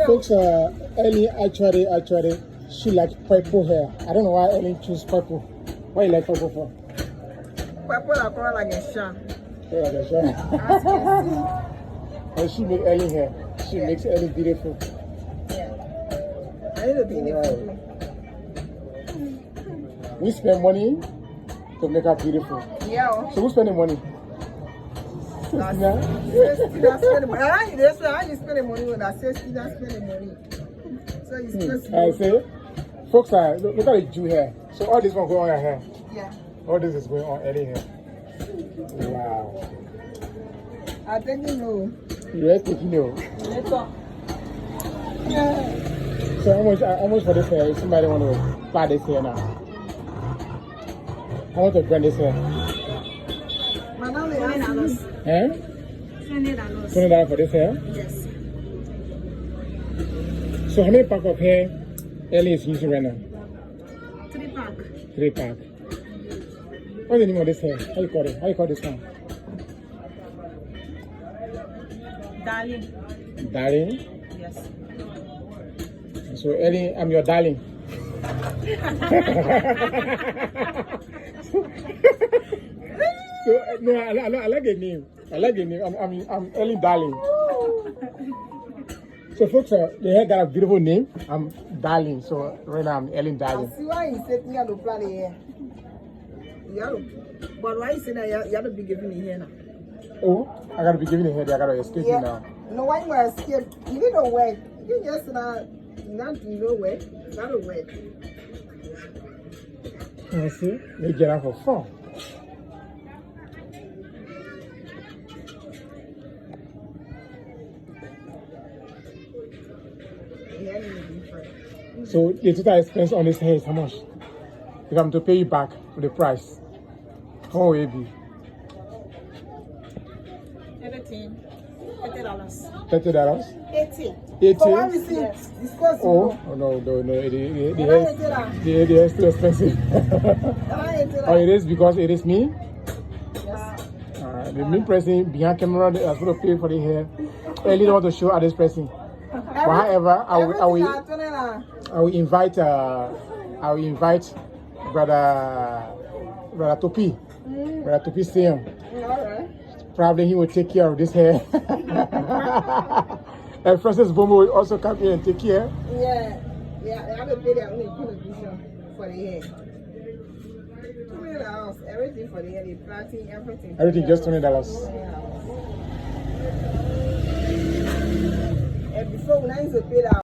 Folks, Ellie actually, she likes purple hair. I don't know why Ellie choose purple. Why you like purple for? Purple, I call like a shark. Like a shark. And she makes Ellie hair. She makes Ellie beautiful. Yeah. I need to be beautiful. We spend money to make her beautiful. Yeah. So who's spending money? That's spending money. How you spending money when I say Stina spending money? So you spend I say, folks, look at the Jew hair. So all this one go on your hair. Yeah. All this is going on Ellie hair. Wow. I think you know. You're taking you. Yeah. So how much for this hair? If somebody want to buy this hair now. How much to brand this hair? $20. Eh? $20. $20 for this hair? Yes. So how many pack of hair Ellie is using right now? 3 pack. 3 pack. What's the name of this hair? How you call it? How you call this one? Darling. Darling? Yes. So Ellie, I'm your darling. So no, I like the name. I like the name. I'm Ellie Darling. So folks, the hair got a beautiful name. I'm Darling. So right now I'm Ellie Darling. I see why you said you have to plan the hair. But why you say that you have to be giving the hair now? Oh, I gotta be giving the hair. I gotta escape you now. No, why you are scared? You need to work. You just not work. Gotta work. I see. They get out for fun. So the total expense on this hair is how much? If I'm to pay you back for the price, how will it be? Everything. $30. $30? 80. 80? For one receipt, yes. Discuss. Oh no, the hair is too expensive. Oh, it is because it is me? Yes. The me pressing behind camera, I was going to pay for the hair. I really don't want to show at this pressing. But however, I will invite Brother Topi. Brother Topi Sion. Alright. Probably he will take care of this hair. And Francis Bomo will also come here and take care. Yeah, I have to pay their own contribution for the hair. $20, everything for the hair, the planting, everything. Everything just $20. And before when I used to pay that.